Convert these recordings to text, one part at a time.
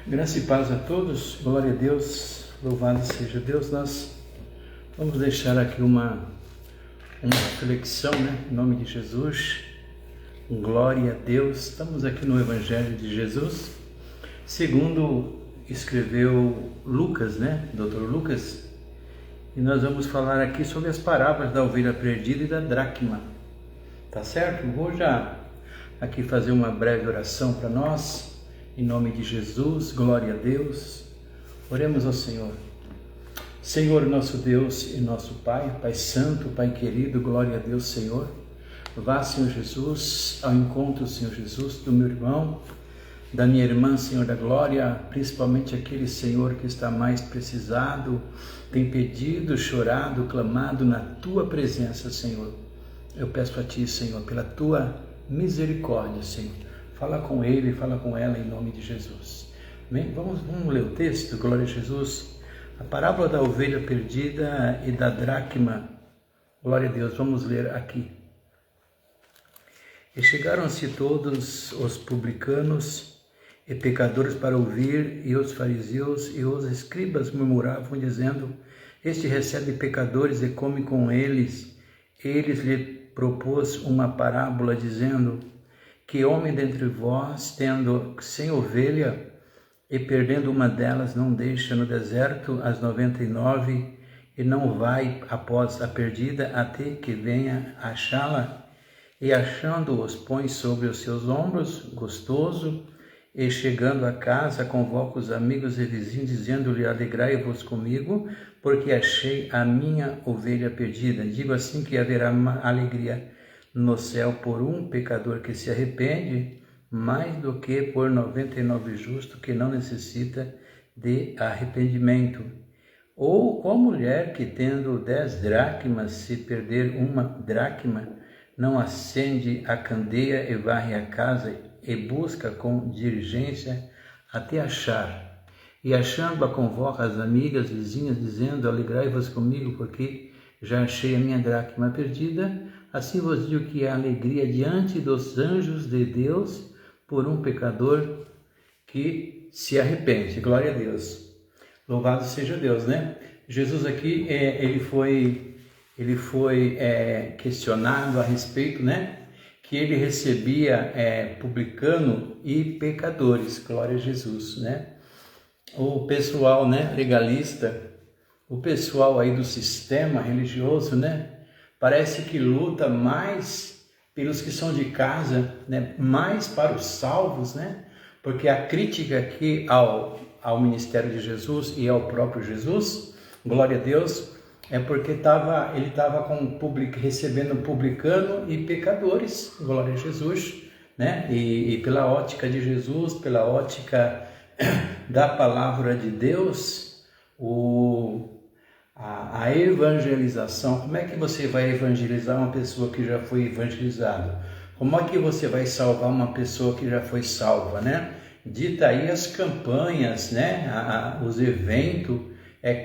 Graça e paz a todos, glória a Deus, louvado seja Deus. Nós vamos deixar aqui uma reflexão, em nome de Jesus, glória a Deus. Estamos aqui no Evangelho de Jesus, segundo escreveu Lucas, Dr. Lucas, e nós vamos falar aqui sobre as parábolas da ovelha perdida e da dracma, tá certo? Vou já aqui fazer uma breve oração para nós. Em nome de Jesus, glória a Deus. Oremos ao Senhor. Senhor, nosso Deus e nosso Pai, Pai Santo, Pai querido, glória a Deus, Senhor. Vá, Senhor Jesus, ao encontro, Senhor Jesus, do meu irmão, da minha irmã, Senhor da glória, principalmente aquele, Senhor, que está mais precisado, tem pedido, chorado, clamado na Tua presença, Senhor. Eu peço a Ti, Senhor, pela Tua misericórdia, Senhor. Fala com ele, fala com ela em nome de Jesus. Amém? Vamos ler o texto, glória a Jesus. A parábola da ovelha perdida e da dracma. Glória a Deus, vamos ler aqui. E chegaram-se todos os publicanos e pecadores para ouvir, e os fariseus e os escribas murmuravam, dizendo: Este recebe pecadores e come com eles. Eles lhe propôs uma parábola, dizendo: Que homem dentre vós, tendo 100 ovelhas, e perdendo uma delas, não deixa no deserto as 99, e não vai após a perdida, até que venha achá-la? E achando-os, põe sobre os seus ombros, gostoso, e chegando a casa, convoca os amigos e vizinhos, dizendo-lhe: Alegrai-vos comigo, porque achei a minha ovelha perdida. Digo assim que haverá uma alegria no céu por um pecador que se arrepende, mais do que por 99 justos que não necessita de arrependimento. Ou qual mulher que, tendo 10 dracmas, se perder uma dracma, não acende a candeia e varre a casa e busca com diligência até achar? E achando-a, convoca as amigas, vizinhas, dizendo: Alegrai-vos comigo, porque já achei a minha dracma perdida. Assim vos digo que há alegria diante dos anjos de Deus por um pecador que se arrepende. Glória a Deus. Louvado seja Deus, Jesus aqui, ele foi questionado a respeito, que ele recebia publicano e pecadores. Glória a Jesus, O pessoal, legalista, o pessoal aí do sistema religioso, parece que luta mais pelos que são de casa, mais para os salvos, porque a crítica aqui ao ministério de Jesus e ao próprio Jesus, glória a Deus, é porque ele estava recebendo publicano e pecadores, glória a Jesus, e pela ótica de Jesus, pela ótica da palavra de Deus, a evangelização. Como é que você vai evangelizar uma pessoa que já foi evangelizada? Como é que você vai salvar uma pessoa que já foi salva, Dita aí as campanhas, os eventos,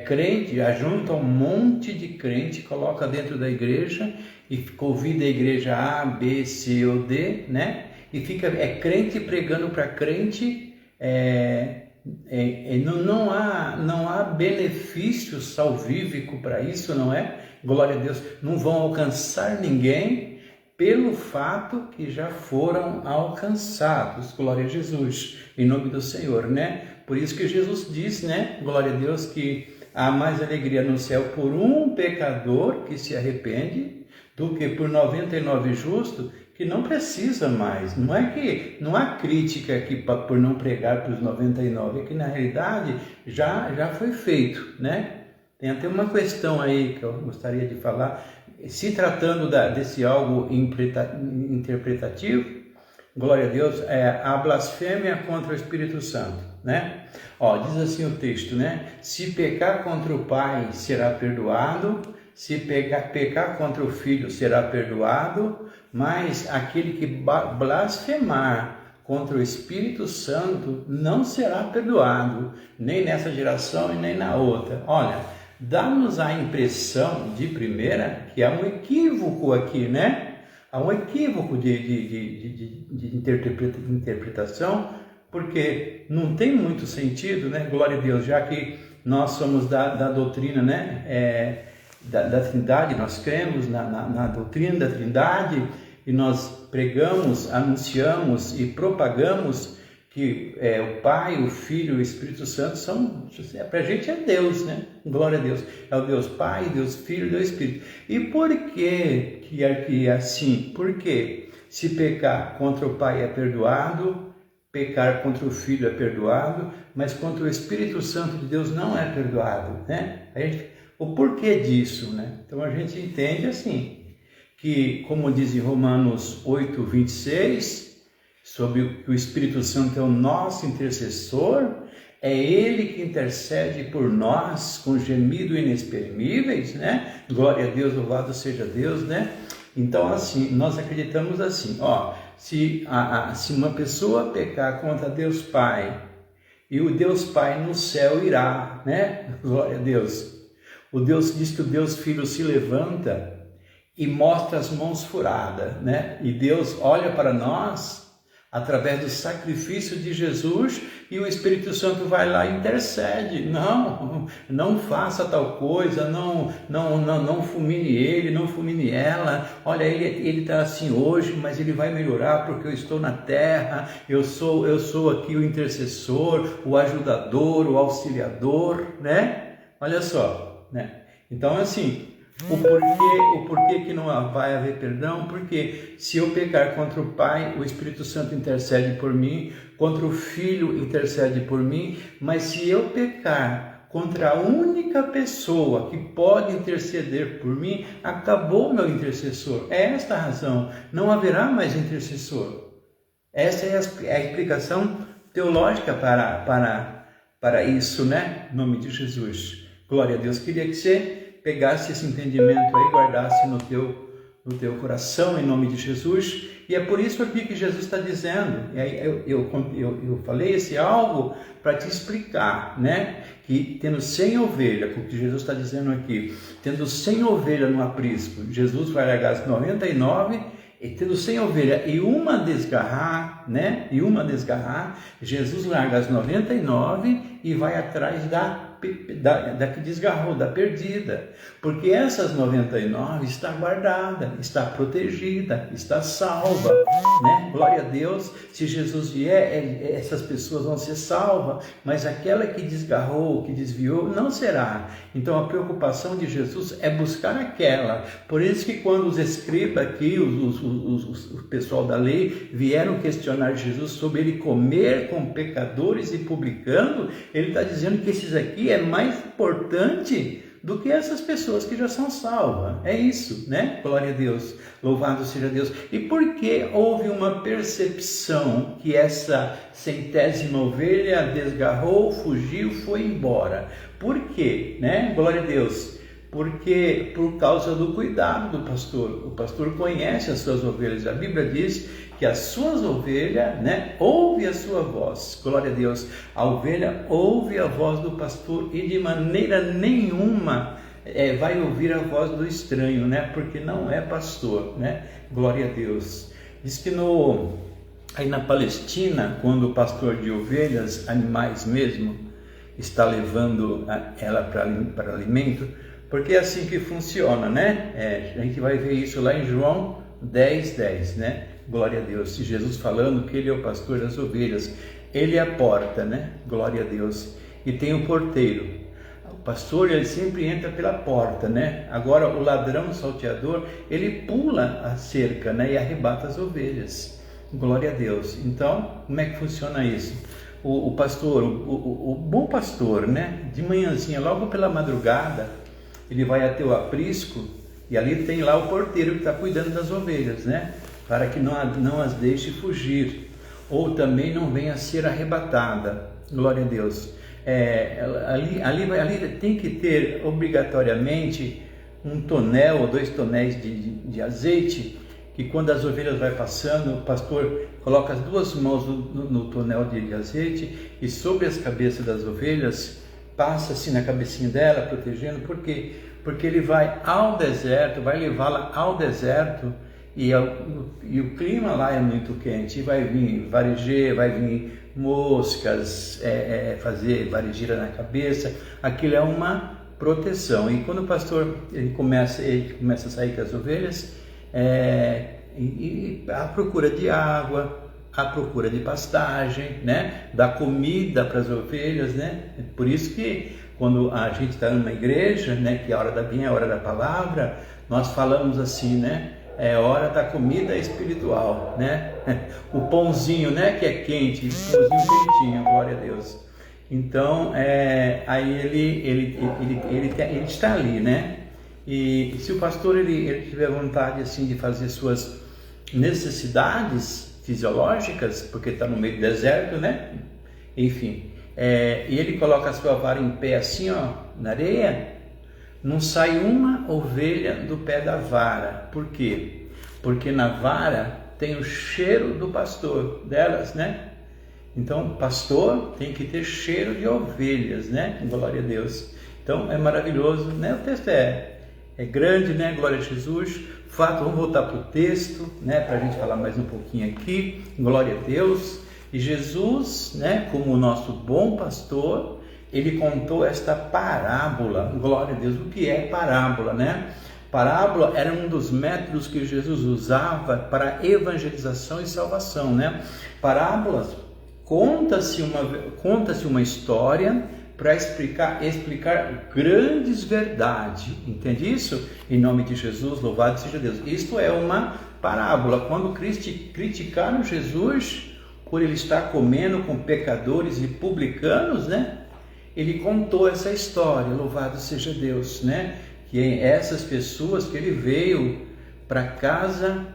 crente, ajunta um monte de crente, coloca dentro da igreja e convida a igreja A, B, C ou D, e fica crente pregando para crente. Não há benefício salvífico para isso, não é? Glória a Deus. Não vão alcançar ninguém pelo fato que já foram alcançados. Glória a Jesus, em nome do Senhor, Por isso que Jesus diz, glória a Deus, que há mais alegria no céu por um pecador que se arrepende do que por 99 justos que não precisa mais. Não é que não há crítica aqui por não pregar para os 99, é que na realidade já foi feito, Tem até uma questão aí que eu gostaria de falar, se tratando desse algo interpretativo, glória a Deus, a blasfêmia contra o Espírito Santo, diz assim o texto, Se pecar contra o Pai, será perdoado, se pecar contra o Filho, será perdoado, mas aquele que blasfemar contra o Espírito Santo não será perdoado, nem nessa geração e nem na outra. Olha, dá-nos a impressão de primeira que há um equívoco aqui, Há um equívoco de interpretação porque não tem muito sentido, né? Glória a Deus, já que nós somos da doutrina, né? Da Trindade, nós cremos na doutrina da Trindade e nós pregamos, anunciamos e propagamos que o Pai, o Filho e o Espírito Santo são, para a gente é Deus, né? Glória a Deus. É o Deus Pai, Deus Filho e Deus Espírito. E por que é assim? Porque se pecar contra o Pai é perdoado, pecar contra o Filho é perdoado, mas contra o Espírito Santo de Deus não é perdoado, né? O porquê disso, né? Então a gente entende assim, que como diz em Romanos 8, 26, sobre que o Espírito Santo é o nosso intercessor, é Ele que intercede por nós com gemidos inexprimíveis, né? Glória a Deus, louvado seja Deus, né? Então assim, nós acreditamos assim, se uma pessoa pecar contra Deus Pai, e o Deus Pai no céu irá, né? Glória a Deus. O Deus diz que o Deus Filho se levanta e mostra as mãos furadas, né? E Deus olha para nós através do sacrifício de Jesus e o Espírito Santo vai lá e intercede. Não faça tal coisa, não fulmine ele, não fulmine ela. Olha, ele está assim hoje, mas ele vai melhorar porque eu estou na terra, eu sou aqui o intercessor, o ajudador, o auxiliador, né? Olha só, né? Então assim, o porquê que não vai haver perdão? Porque se eu pecar contra o Pai, o Espírito Santo intercede por mim, contra o Filho intercede por mim, mas se eu pecar contra a única pessoa que pode interceder por mim, acabou o meu intercessor. É esta a razão, não haverá mais intercessor. Essa é a explicação teológica para isso, né? Em nome de Jesus. Glória a Deus. Queria que você pegasse esse entendimento aí, guardasse no teu coração, em nome de Jesus. E é por isso aqui que Jesus está dizendo, e aí eu falei esse algo para te explicar, né? Que tendo 100 ovelhas, o que Jesus está dizendo aqui, tendo 100 ovelhas no aprisco, Jesus vai largar as 99, e tendo 100 ovelhas e uma desgarrar, né? E uma desgarrar, Jesus larga as 99 e vai atrás da que desgarrou, da perdida, porque essas 99 está guardada, está protegida, está salva, né? Glória a Deus, se Jesus vier, essas pessoas vão ser salvas, mas aquela que desgarrou, que desviou, não será. Então a preocupação de Jesus é buscar aquela. Por isso que quando os escribas aqui, o pessoal da lei, vieram questionar Jesus sobre ele comer com pecadores e publicanos, ele está dizendo que esses aqui é mais importante do que essas pessoas que já são salvas. É isso, né? Glória a Deus, louvado seja Deus. E por que houve uma percepção que essa 100ª ovelha desgarrou, fugiu, foi embora? Por quê, né? Glória a Deus. Porque por causa do cuidado do pastor. O pastor conhece as suas ovelhas. A Bíblia diz que as suas ovelhas, né, ouve a sua voz. Glória a Deus. A ovelha ouve a voz do pastor e de maneira nenhuma vai ouvir a voz do estranho, né? Porque não é pastor, né? Glória a Deus. Diz que aí na Palestina, quando o pastor de ovelhas, animais mesmo, está levando ela para alimento, porque é assim que funciona, né? A gente vai ver isso lá em João 10:10, né? Glória a Deus. E Jesus falando que ele é o pastor das ovelhas. Ele é a porta, né? Glória a Deus. E tem o porteiro. O pastor, ele sempre entra pela porta, né? Agora, o ladrão, o salteador, ele pula a cerca, né? E arrebata as ovelhas. Glória a Deus. Então, como é que funciona isso? O pastor, o bom pastor, né? De manhãzinha, logo pela madrugada, ele vai até o aprisco e ali tem lá o porteiro que está cuidando das ovelhas, né? Para que não as deixe fugir, ou também não venha a ser arrebatada. Glória a Deus. Ali tem que ter obrigatoriamente 1 tonel ou 2 tonéis de azeite, que quando as ovelhas vai passando, o pastor coloca as 2 mãos no tonel de azeite e sobre as cabeças das ovelhas, passa assim na cabecinha dela, protegendo, porque ele vai ao deserto, vai levá-la ao deserto, e o clima lá é muito quente, vai vir varejeira, vai vir moscas, fazer varejeira na cabeça. Aquilo é uma proteção. E quando o pastor ele começa a sair com as ovelhas, à procura de água, à procura de pastagem, né? Da comida para as ovelhas, né? Por isso que quando a gente está numa igreja, né? Que é a hora é a hora da palavra, nós falamos assim, né? É hora da comida espiritual, né? O pãozinho, né? Que é quente, o pãozinho quentinho, glória a Deus. Então, aí ele está ali, né? E se o pastor ele tiver vontade assim de fazer suas necessidades fisiológicas, porque está no meio do deserto, né? Enfim, e ele coloca a sua vara em pé assim, ó, na areia, não sai uma ovelha do pé da vara. Por quê? Porque na vara tem o cheiro do pastor delas, né? Então, pastor tem que ter cheiro de ovelhas, né? Glória a Deus. Então, é maravilhoso, né? O texto é grande, né? Glória a Jesus. Fato, vamos voltar para o texto, né? Para a gente falar mais um pouquinho aqui. Glória a Deus. E Jesus, né? Como o nosso bom pastor, ele contou esta parábola. Glória a Deus. O que é parábola, né? Parábola era um dos métodos que Jesus usava para evangelização e salvação, né? Parábolas, conta-se uma história para explicar grandes verdades, entende isso? Em nome de Jesus, louvado seja Deus. Isto é uma parábola. Quando criticaram Jesus por ele estar comendo com pecadores e publicanos, né? Ele contou essa história, louvado seja Deus, né? Que essas pessoas que ele veio para a casa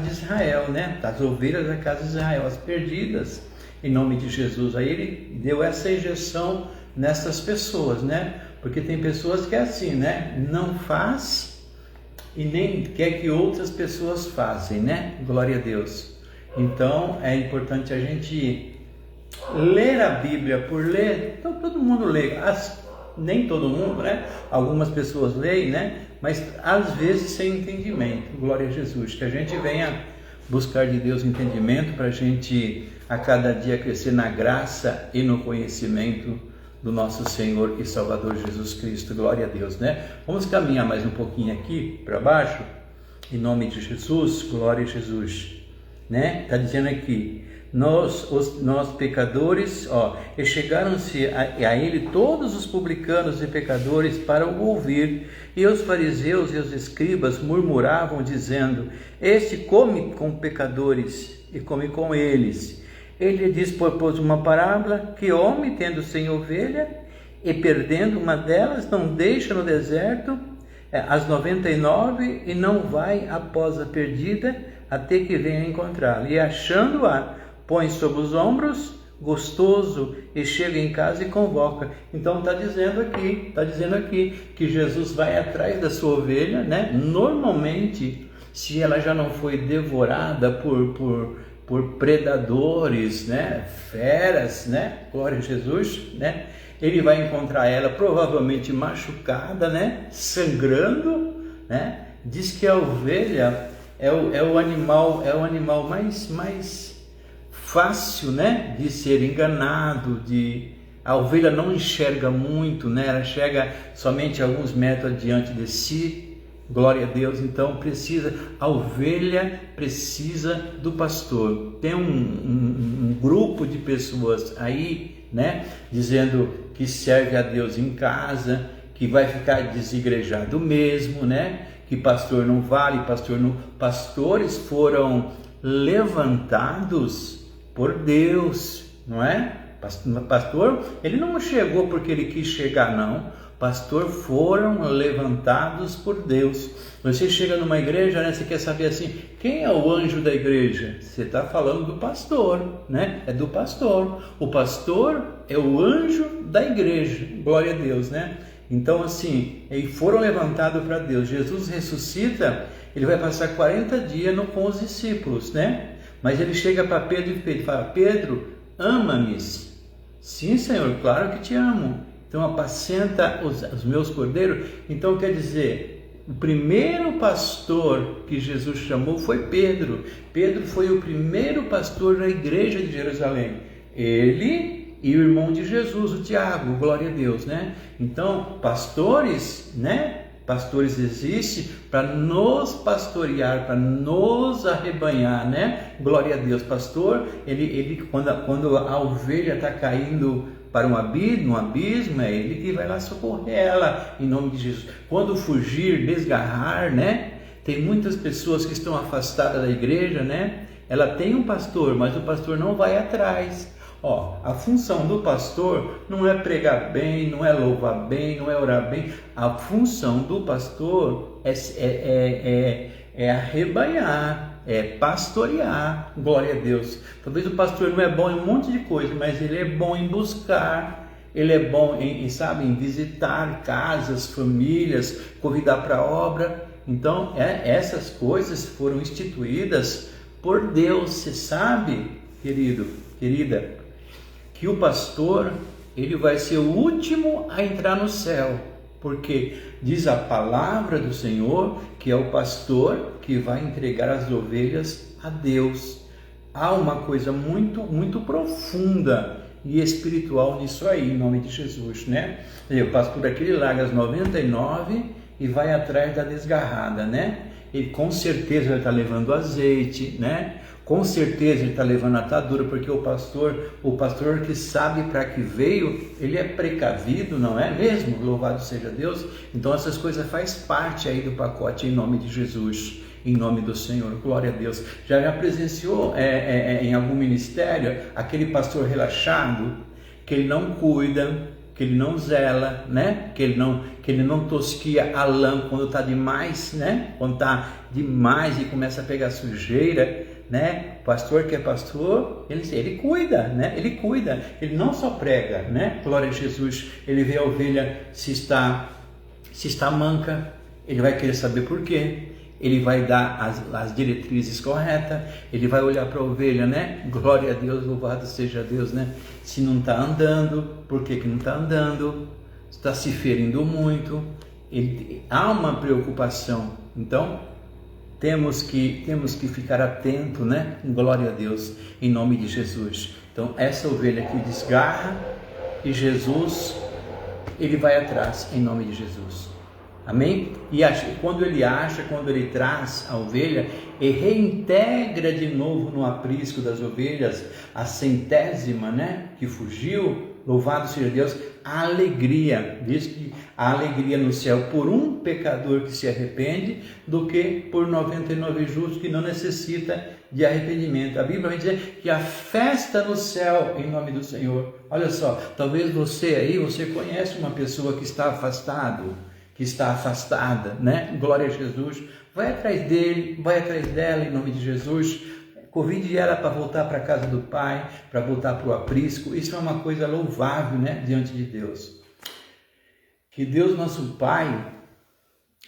de Israel, né? Das ovelhas da casa de Israel, as perdidas, em nome de Jesus. Aí ele deu essa injeção nessas pessoas, né? Porque tem pessoas que é assim, né? Não faz e nem quer que outras pessoas façam, né? Glória a Deus. Então é importante a gente ler a Bíblia por ler. Então todo mundo lê, nem todo mundo, né? Algumas pessoas leem, né? Mas às vezes sem entendimento. Glória a Jesus. Que a gente venha buscar de Deus entendimento para a gente a cada dia crescer na graça e no conhecimento do nosso Senhor e Salvador Jesus Cristo. Glória a Deus, né? Vamos caminhar mais um pouquinho aqui para baixo, em nome de Jesus. Glória a Jesus, né? Está dizendo aqui, nós pecadores, e chegaram-se a ele todos os publicanos e pecadores para o ouvir, e os fariseus e os escribas murmuravam, dizendo: este come com pecadores e come com eles. Ele lhes propôs uma parábola: que homem, tendo 100 ovelhas e perdendo uma delas, não deixa no deserto as 99 e não vai após a perdida até que venha encontrá-la, e achando-a põe sobre os ombros, gostoso, e chega em casa e convoca. Então está dizendo aqui que Jesus vai atrás da sua ovelha, né? Normalmente, se ela já não foi devorada por predadores, né? Feras, né? Glória a Jesus, né? Ele vai encontrar ela provavelmente machucada, né? Sangrando, né? Diz que a ovelha é o animal mais fácil, né, de ser enganado. A ovelha não enxerga muito, né, ela enxerga somente alguns metros adiante de si. Glória a Deus. Então a ovelha precisa do pastor. Tem um grupo de pessoas aí, né, dizendo que serve a Deus em casa, que vai ficar desigrejado mesmo, né, que pastor não vale, pastores foram levantados por Deus, não é? Pastor, ele não chegou porque ele quis chegar, não. Pastor foram levantados por Deus. Você chega numa igreja, né? Você quer saber assim, quem é o anjo da igreja? Você está falando do pastor, né? É do pastor. O pastor é o anjo da igreja. Glória a Deus, né? Então assim, eles foram levantados para Deus. Jesus ressuscita, ele vai passar 40 dias com os discípulos, né? Mas ele chega para Pedro e fala: Pedro, ama-me? Sim, Senhor, claro que te amo. Então apacenta os meus cordeiros. Então quer dizer, o primeiro pastor que Jesus chamou foi Pedro. Pedro foi o primeiro pastor da igreja de Jerusalém. Ele e o irmão de Jesus, o Tiago, glória a Deus, né? Então, pastores, né? Pastores existem para nos pastorear, para nos arrebanhar, né? Glória a Deus. Pastor, ele quando a ovelha está caindo para um abismo, é ele que vai lá socorrer ela, em nome de Jesus. Quando fugir, desgarrar, né? Tem muitas pessoas que estão afastadas da igreja, né? Ela tem um pastor, mas o pastor não vai atrás. Ó, a função do pastor não é pregar bem, não é louvar bem, não é orar bem. A função do pastor é arrebanhar, é pastorear. Glória a Deus. Talvez o pastor não é bom em um monte de coisa, mas ele é bom em buscar. Ele é bom em visitar casas, famílias, convidar para a obra. Então, essas coisas foram instituídas por Deus. Você sabe, querido, querida, que o pastor, ele vai ser o último a entrar no céu, porque diz a palavra do Senhor que é o pastor que vai entregar as ovelhas a Deus. Há uma coisa muito, muito profunda e espiritual nisso aí, em nome de Jesus, né? O pastor aqui, ele larga as 99 e vai atrás da desgarrada, né? E com certeza ele está levando azeite, né? Com certeza ele está levando atadura, porque o pastor que sabe para que veio, ele é precavido, não é mesmo? Louvado seja Deus. Então essas coisas faz parte aí do pacote, em nome de Jesus, em nome do Senhor, glória a Deus. Já presenciou em algum ministério aquele pastor relaxado, que ele não cuida, que ele não zela, né? Que ele não tosquia a lã quando está demais, né? Quando está demais e começa a pegar sujeira, né? O pastor que é pastor, ele cuida, né? Ele cuida, ele não só prega, né? Glória a Jesus. Ele vê a ovelha se está manca, ele vai querer saber por quê. Ele vai dar as diretrizes corretas, ele vai olhar para a ovelha, né? Glória a Deus, louvado seja Deus, né? Se não está andando, por que não está andando? Está se ferindo muito, há uma preocupação. Então, temos que ficar atento, né? Glória a Deus, em nome de Jesus. Então, essa ovelha que desgarra e Jesus, ele vai atrás, em nome de Jesus. Amém? E quando ele traz a ovelha e reintegra de novo no aprisco das ovelhas a centésima, né, que fugiu, louvado seja Deus, a alegria, diz que a alegria no céu por um pecador que se arrepende do que por 99 justos que não necessita de arrependimento. A Bíblia vai dizer que a festa no céu em nome do Senhor. Olha só, talvez você conhece uma pessoa que está afastada, né? Glória a Jesus. Vai atrás dele, vai atrás dela em nome de Jesus. Convide ela para voltar para a casa do Pai, para voltar para o aprisco. Isso é uma coisa louvável, né? Diante de Deus. Que Deus, nosso Pai,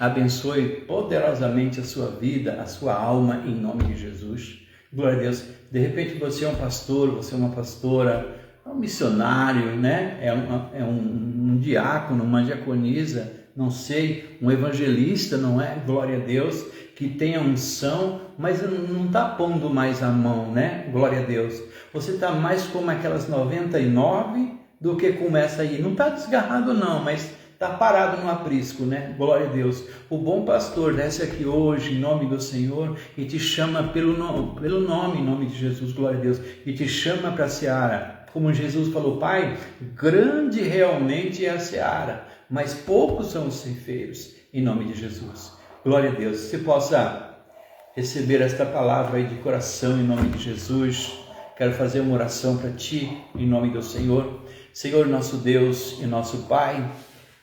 abençoe poderosamente a sua vida, a sua alma, em nome de Jesus. Glória a Deus. De repente você é um pastor, você é uma pastora, é um missionário, né? É um diácono, uma diaconisa, não sei, um evangelista, não é? Glória a Deus, que tem a unção, mas não está pondo mais a mão, né? Glória a Deus. Você está mais como aquelas 99 do que como essa aí. Não está desgarrado não, mas está parado no aprisco, né? Glória a Deus. O bom pastor desce aqui hoje, em nome do Senhor, e te chama pelo nome, em nome de Jesus, glória a Deus, e te chama para a seara. Como Jesus falou, Pai, grande realmente é a seara, mas poucos são os ceifeiros, em nome de Jesus. Glória a Deus. Você possa receber esta palavra aí de coração, em nome de Jesus. Quero fazer uma oração para ti, em nome do Senhor. Senhor, nosso Deus e nosso Pai,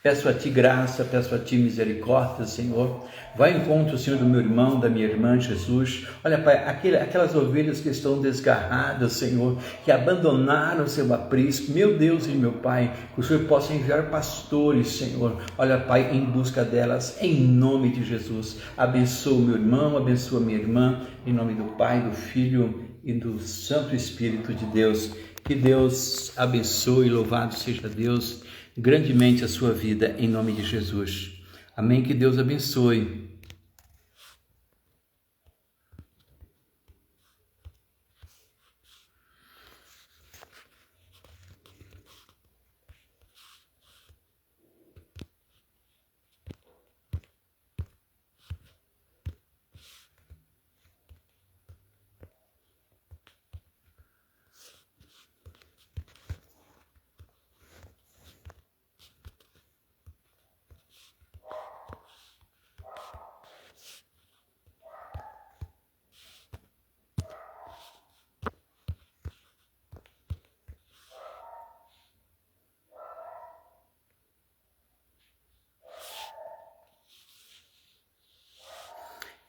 peço a Ti graça, peço a Ti misericórdia, Senhor. Vai em encontro, Senhor, do meu irmão, da minha irmã, Jesus. Olha, Pai, aquelas ovelhas que estão desgarradas, Senhor, que abandonaram o seu aprisco. Meu Deus e meu Pai, que o Senhor possa enviar pastores, Senhor. Olha, Pai, em busca delas, em nome de Jesus. Abençoa o meu irmão, abençoa a minha irmã, em nome do Pai, do Filho e do Santo Espírito de Deus. Que Deus abençoe, louvado seja Deus, grandemente a sua vida, em nome de Jesus. Amém, que Deus abençoe.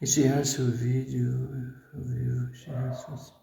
Encerrar seu vídeo. Jesus.